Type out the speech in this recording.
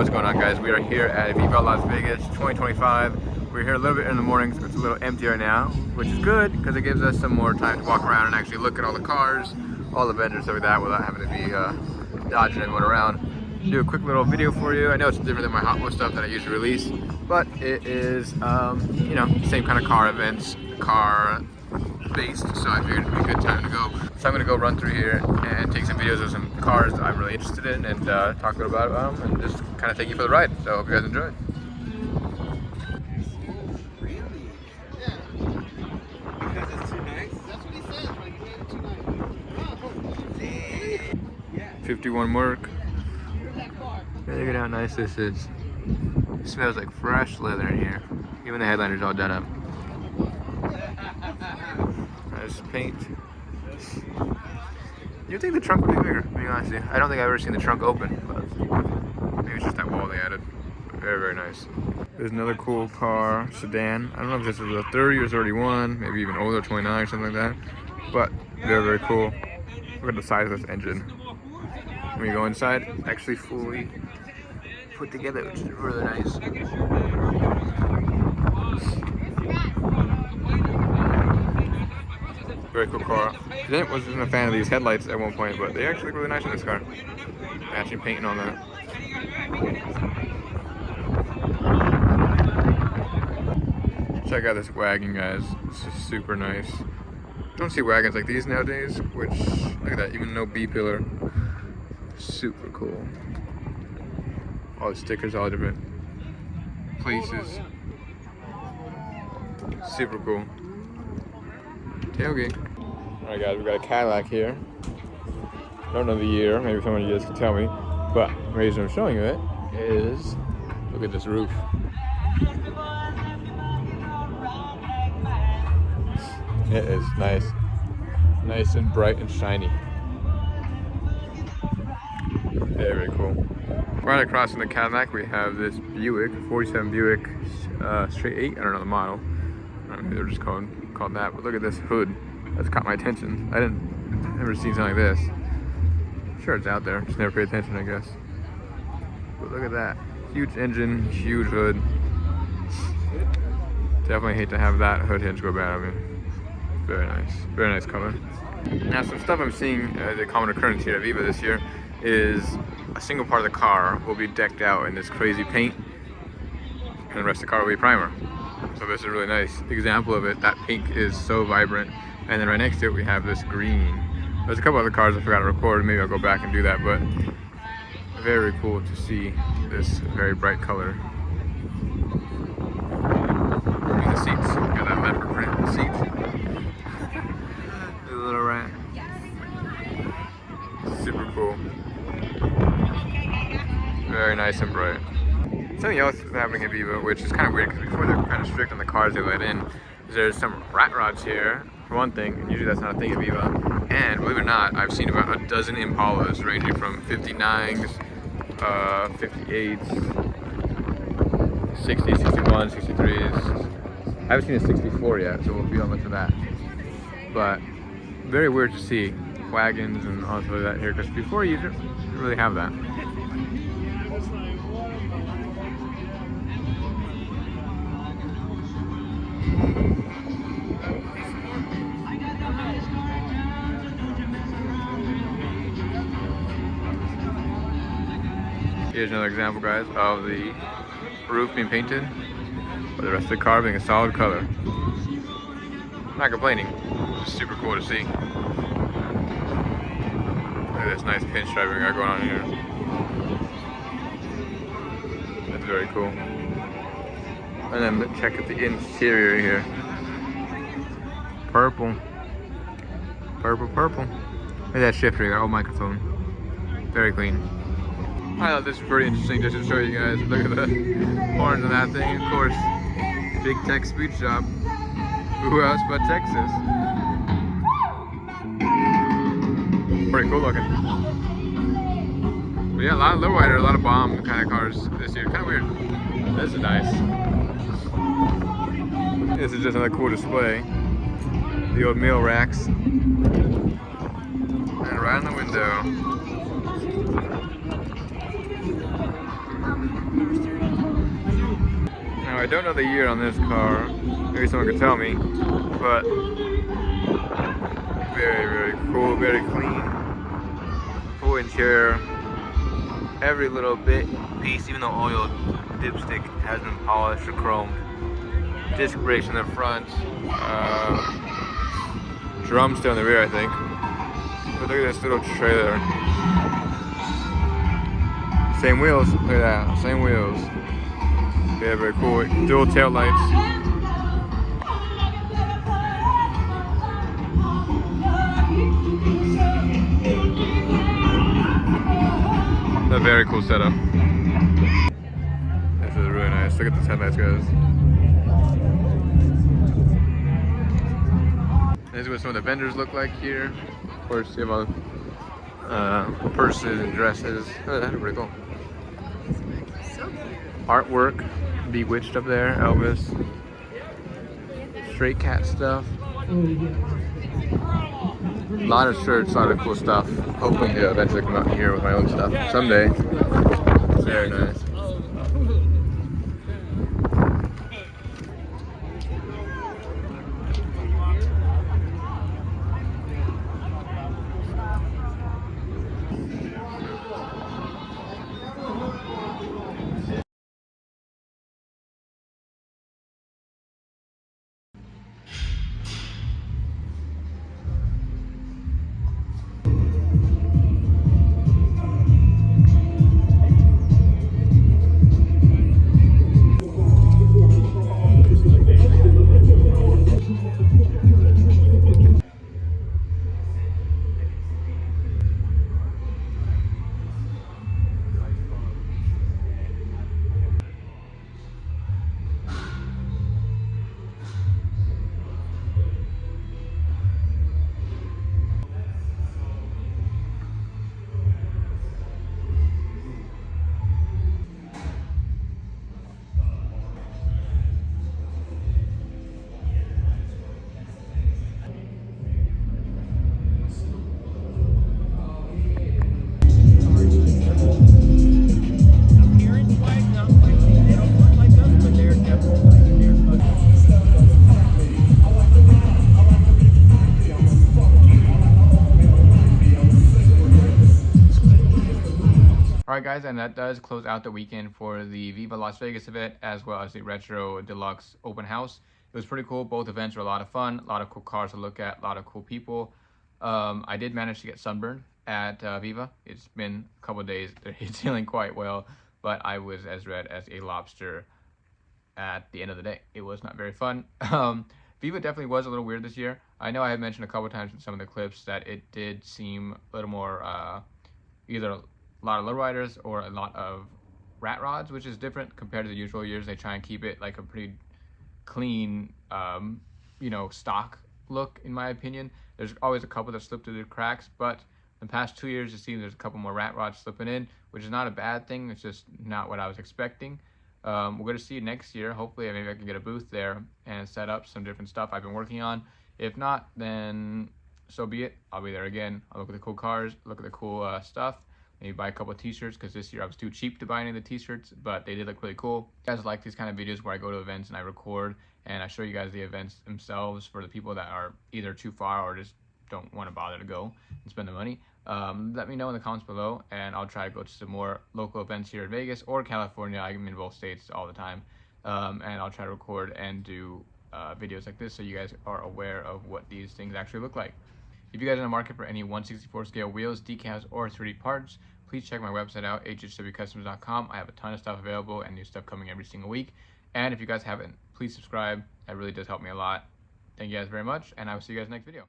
What's going on, guys? We are here at Viva Las Vegas 2025. We're here a little bit in the morning, so it's a little empty right now, which is good because it gives us some more time to walk around and actually look at all the cars, all the vendors, stuff like that, without having to be dodging everyone around. Do a quick little video for you. I know it's different than my Hot Wheels stuff that I usually release, but it is, you know, same kind of car events, car based, so I figured it'd be a good time to go. So I'm gonna go run through here and take some videos of some cars that I'm really interested in and talk a little about them and just kind of take you for the ride. So I hope you guys enjoy. Really? Yeah. Because it's too nice? That's what he says, like he made it too nice. Yeah. 51 work. Look at how nice this is. It smells like fresh leather in here. Even the headliner's all done up. Nice paint. You'd think the trunk would be bigger, to be honest with you. I don't think I've ever seen the trunk open, but maybe it's just that wall they added. Very, very nice. There's another cool car, sedan. I don't know if this is a 30 or 31, maybe even older, 29 or something like that. But very, very cool. Look at the size of this engine. When you go inside, it's actually fully put together, which is really nice. Very cool car. I wasn't a fan of these headlights at one point, but they actually look really nice in this car. Matching paint and all that. Check out this wagon, guys. This is super nice. Don't see wagons like these nowadays, which, look at that, even no B-pillar. Super cool. All the stickers, all different places. Super cool. Tailgate. Alright guys, we got a Cadillac here. I don't know the year, maybe someone of you guys can tell me. But the reason I'm showing you it is, look at this roof. It is nice. Nice and bright and shiny. Very cool. Right across from the Cadillac we have this Buick, 47 Buick straight 8, I don't know the model. I don't know, they're just called that, but look at this hood. That's caught my attention. Never seen something like this. I'm sure it's out there, just never paid attention, I guess. But look at that. Huge engine, huge hood. Definitely hate to have that hood hinge go bad on me. Very nice color. Now some stuff I'm seeing as a common occurrence here at Viva this year is a single part of the car will be decked out in this crazy paint and the rest of the car will be primer. So this is a really nice example of it. That pink is so vibrant. And then right next to it we have this green. There's a couple other cars I forgot to record. Maybe I'll go back and do that, but very cool to see this very bright color. And the seats, got that leopard print in the seats. The little rat. Super cool. Very nice and bright. Something else is happening at Viva, which is kind of weird because before they're kind of strict on the cars they let in. There's some rat rods here, for one thing, and usually that's not a thing at Viva. And believe it or not, I've seen about a dozen Impalas ranging from 59s, 58s, 60s, 61s, 63s. I haven't seen a 64 yet, so we'll be on the look for that. But very weird to see wagons and all stuff like that here, because before you didn't really have that. Here's another example, guys, of the roof being painted, but the rest of the car being a solid color. I'm not complaining. It's super cool to see. Look at this nice pinstriping we got going on here. That's very cool. And then check out the interior here. Purple. Purple, purple. Look at that shifter, you got old microphone. Very clean. I thought this was pretty interesting just to show you guys. Look at the horns on that thing. Of course, Big Tech Speed Shop. Who else but Texas? Pretty cool looking. But yeah, a lot of lowrider, a lot of bomb kind of cars this year. Kind of weird. This is nice. This is just another cool display. The old meal racks. And right in the window. I don't know the year on this car. Maybe someone could tell me. But very, very cool, very clean. Full interior. Every little piece, even the oil dipstick has been polished or chromed. Disc brakes in the front. Drum still in the rear, I think. But look at this little trailer. Same wheels, look at that, same wheels. Yeah, very cool. Dual tail lights. A very cool setup. This is really nice. Look at the headlights, guys. This is what some of the vendors look like here. Of course, you have all purses and dresses. Oh, that's pretty cool. Artwork, Bewitched up there, Elvis. Stray Cat stuff. A lot of shirts, a lot of cool stuff. Hoping to eventually come out here with my own stuff someday. Very nice. Alright guys, and that does close out the weekend for the Viva Las Vegas event as well as the Retro Deluxe open house. It was pretty cool. Both events were a lot of fun, a lot of cool cars to look at, a lot of cool people. I did manage to get sunburned at Viva. It's been a couple of days. It's healing quite well, but I was as red as a lobster at the end of the day. It was not very fun. Viva definitely was a little weird this year. I know I had mentioned a couple of times in some of the clips that it did seem a little more either a lot of lowriders or a lot of rat rods, which is different compared to the usual years. They try and keep it like a pretty clean, you know, stock look, in my opinion. There's always a couple that slip through the cracks, but in the past 2 years, it seems there's a couple more rat rods slipping in, which is not a bad thing. It's just not what I was expecting. We're going to see next year. Hopefully, maybe I can get a booth there and set up some different stuff I've been working on. If not, then so be it. I'll be there again. I'll look at the cool cars, look at the cool stuff. Maybe buy a couple of t-shirts, because this year I was too cheap to buy any of the t-shirts, but they did look really cool. If you guys like these kind of videos where I go to events and I record and I show you guys the events themselves for the people that are either too far or just don't want to bother to go and spend the money, let me know in the comments below, and I'll try to go to some more local events here in Vegas or California. I'm in both states all the time, and I'll try to record and do videos like this so you guys are aware of what these things actually look like. If you guys are in the market for any 1/64 scale wheels, decals, or 3D parts, please check my website out, HHWCUSTOMS.com. I have a ton of stuff available and new stuff coming every single week. And if you guys haven't, please subscribe. That really does help me a lot. Thank you guys very much, and I will see you guys next video.